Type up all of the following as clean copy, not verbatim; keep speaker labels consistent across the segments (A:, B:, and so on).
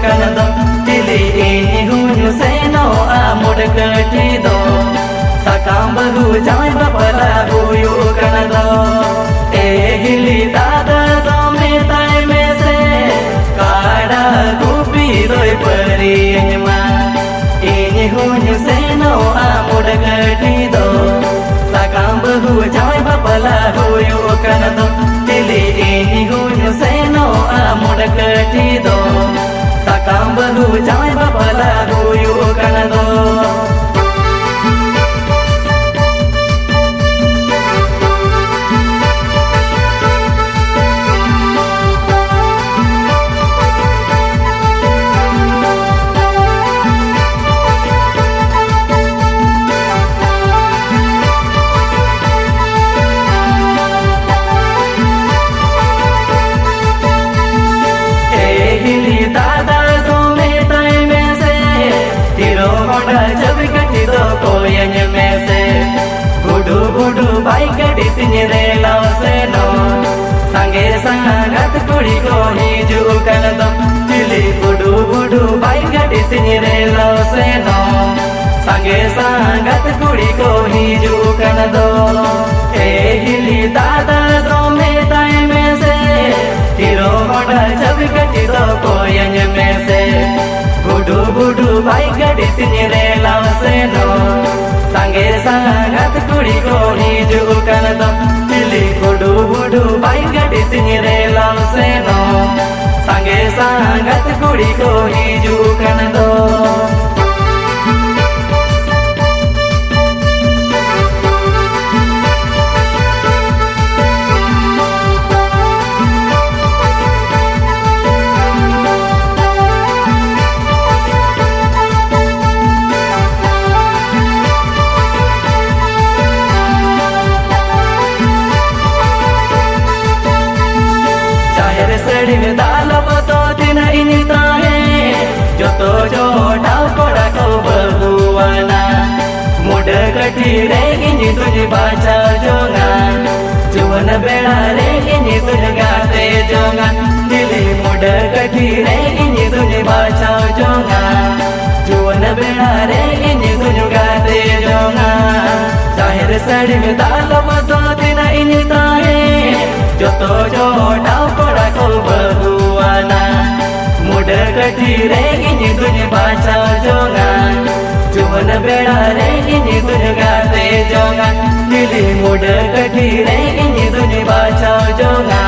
A: kanado tili ini hunyu seno amud ketido sakam bahu jai bapala huyu kanado ehili dada dome tai me se kada gupi doi parinyma ini hunyu seno amud ketido sakam bahu jai bapala huyu kanado tili ini hunyu seno amud ketido sakam bahu jai bapala huyu kanado budu budu baik di sini rela seno sange sangat kuri ko hijukan do pilih budu budu baik di sini rela seno sange sangat kuri ko hijukan do hili dada do me tai me se tiro hoda jab kati do koyan me se budu budu baik di sini rela seno sange sangat kuri ko hijukan do pilih budu budu baik di sini rela seno sange sangat kuri ko hijukan do ini tahe joto joda koda ko bahuana muda kati re ini tujhe bacha jonga juwan beda re ini tujhe gaate jonga dili muda kati re ini tujhe bacha jonga juwan beda re ini tujhe gaate jonga zahir sadi mein dalab do dina ini tahe joto joda koda ko bahuana muda kati re ini tujhe bacha jonga juwan beda re ini tujhe gaate jonga dili muda kati re ini tujhe bacha jonga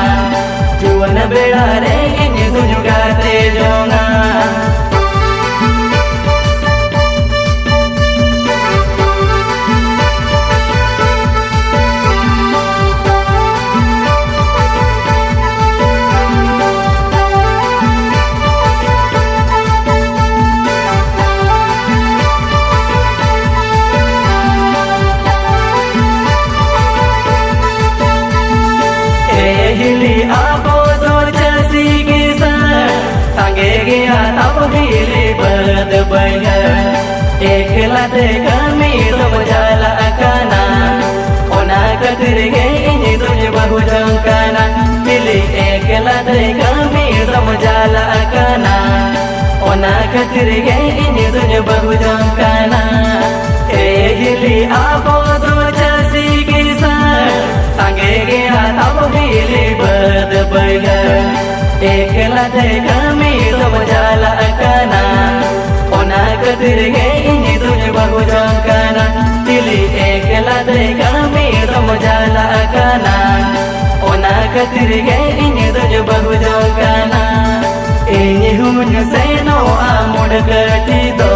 A: juwan beda re ini tujhe gaate jonga ekla de kami tum jala akana ona katir ge ini tujhe bahu jankana pilih ekla de kami tum jala akana ona katir ge ini tujhe bahu jankana ehili abo do jasi kisa sange ge tab hili bad baya ekla de kami tum jala akana ona katir ge ini tujhe bahu jankana dili ekla de kami tum jala akana ona katir ge ini tujhe bahu jankana ini hunyu seno amud ketido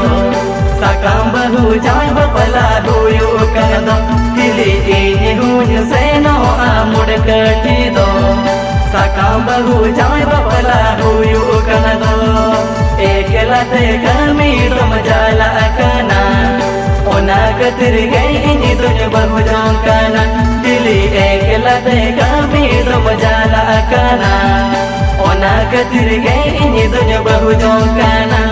A: sakam bahu jai bapala huyu kanado dili ini hunyu seno amud ketido sakam bahu jai bapala huyu kanado ekla de kami tum jala akana ona katir ge ini tujhe bahu jankana dili ekla de kami tum jala akana ona katir ge ini tujhe bahu jankana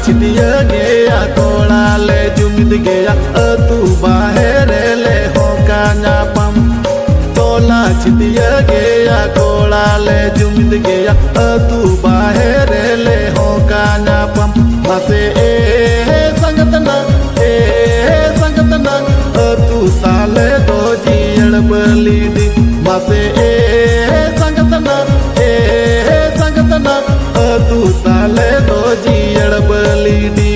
B: छिटिया गया कोड़ा ले जुमित गया तू बाहर ले हो का नापम तोला छिटिया गया कोड़ा ले जुमित गया तू बाहर ले हो का नापम बसे संगतना तू ताले दो जीड़ बली दी बसे संगतना तू ताले दो जीड़ बली दी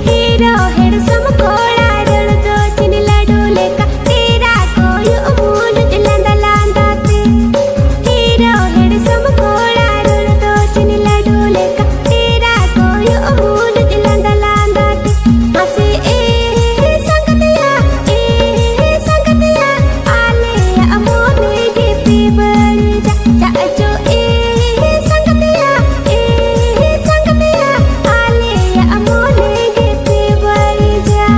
C: हीरो हेड सम कोड़ा रण दो चिन लडू लेका तेरा कोई अमूल लांदा लांदा ते हीरो हेड सम कोड़ा रण दो चिन लडू लेका तेरा कोई अमूल लांदा लांदा ते हसे संगतिया आले अमोने के पे बढ़ जा जो संगतिया आले अमोने के पे बढ़ जा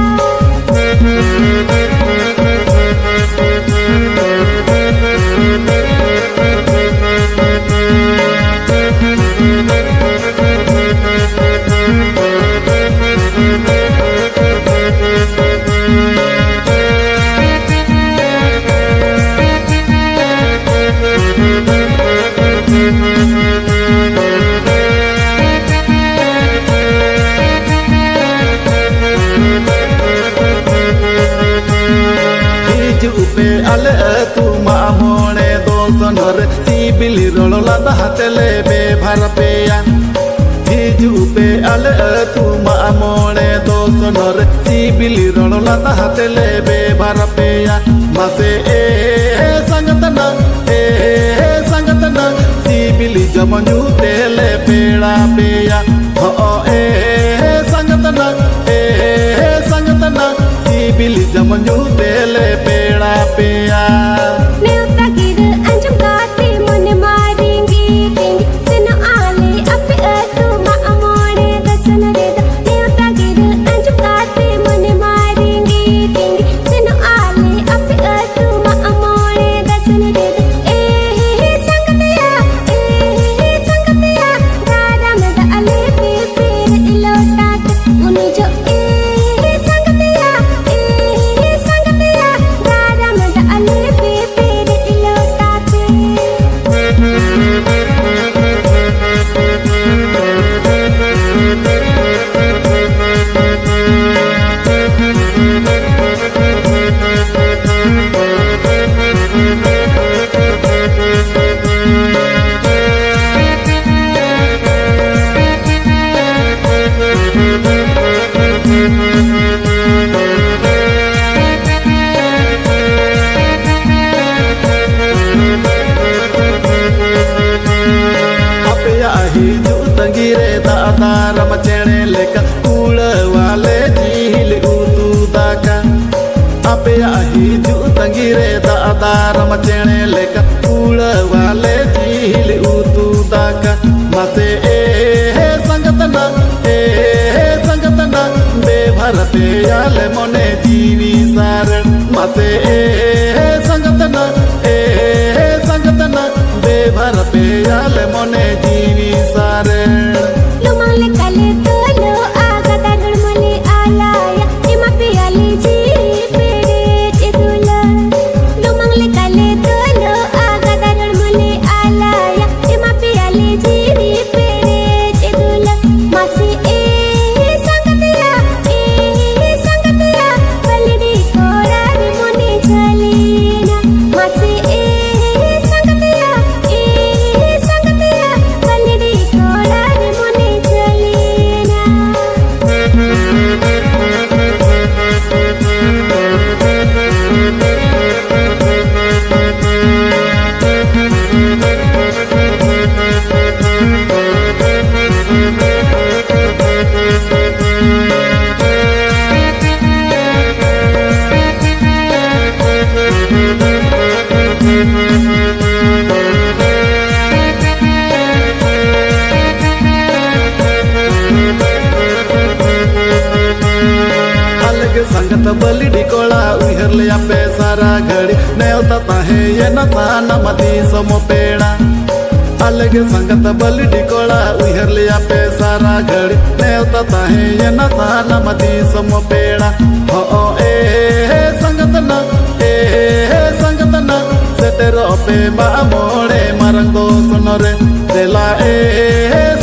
B: पे अले तू मामोने दो सनर सीबिली रोला हाथले बे भर पेया हिजू पे अले तू मामोने दो सनर सीबिली रोला हाथले बे भर पेया मसे संगतना सीबिली जमन्यू तेले पेड़ा पेया हो संगतना सीबिली जमन्यू तेले पेड़ा पेया
C: नेवता गिर अंजुम गाते मन मारेंगे टेंगे सुनो आले अपे तू मामोने दसन रे दो नेवता गिर अंजुम गाते मन मारेंगे टेंगे सुनो आले अपे तू मामोने दसन रे दो संगतिया राधा मदा अले पे पेर इलोटात उन जो संगतिया राधा मदा अले पे पेर इलोटात
B: तंगीरे दादार मचेणे लेका कूड़ वाले झील उतू दाका आपे हिजू तंगीरे दादार मचेणे लेका कूड़ वाले झील उतू दाका मसे संगतना बेभर पे आले मोने जीवी सारण मसे संगतना बेभर पे आले मोने जीवी सारण
C: लुमाले काले तोलो आगा दागड़ मले आलाया इमा पे आले जी पेरे चिदुला लुमाले काले तोलो आगा दागड़ मले आलाया इमा पे आले जी पेरे चिदुला मासी संगतिया बलड़ी कोड़ा रे मोने चलीना मासी संगतिया बलड़ी कोड़ा रे मोने चलीना
B: संगत बलिडी कोड़ा उहर लिया पे सारा घड़ी नेवता ताहे ये नता नमती समो पेड़ा अलगे संगत बलडी कोड़ा उहर लिया पे सारा घड़ी नेवता ताहे ये न ताना मदी सम पेड़ा हो ए संगत न संगत न सेटेरो पे मा मोड़े मरंग दो सुनो रे देला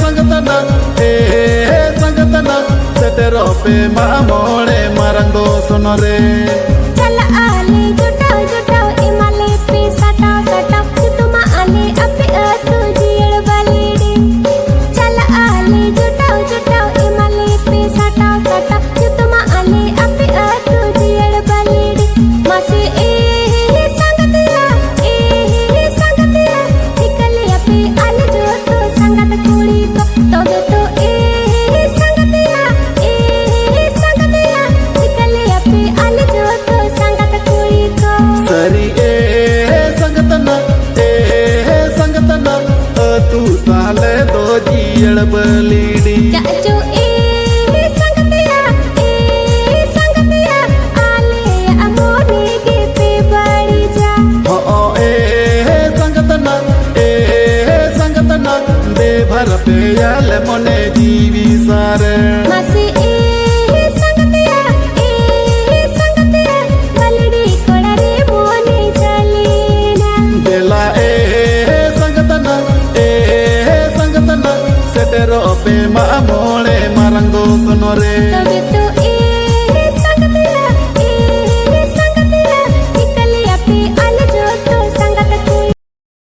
B: संगत न संगत न सेटेरो पे मा मोड़े मरंग दो सुनो रे
C: चल आले जुटाओ जुटाओ इमाले पे सटाओ सटाओ तुम आले अपे तू जीड़ बलेडे चल आले जुटाओ जुटाओ इमाले पे सटाओ सटाओ तुम आले अपे तू जीड़ बलेडे मासे संगतिया निकले अपे आले जो तो संगत कुड़ी को तबे तो संगतिया निकले अपे आले जो तो संगत कुड़ी को
B: सरी संगतना तू ताले दो जीड़ बलीडी
C: चाचो संगतिया आले अमोने के पे बड़ी जा
B: हो संगतना दे भर पे याल मोने जीवी सारे
C: मासे संगतिया बलड़ी कोड़ा रे मोने चलेना
B: देला संगतना सेटेरो पे मा मोड़े मरंगो सुनो रे
C: तबे तो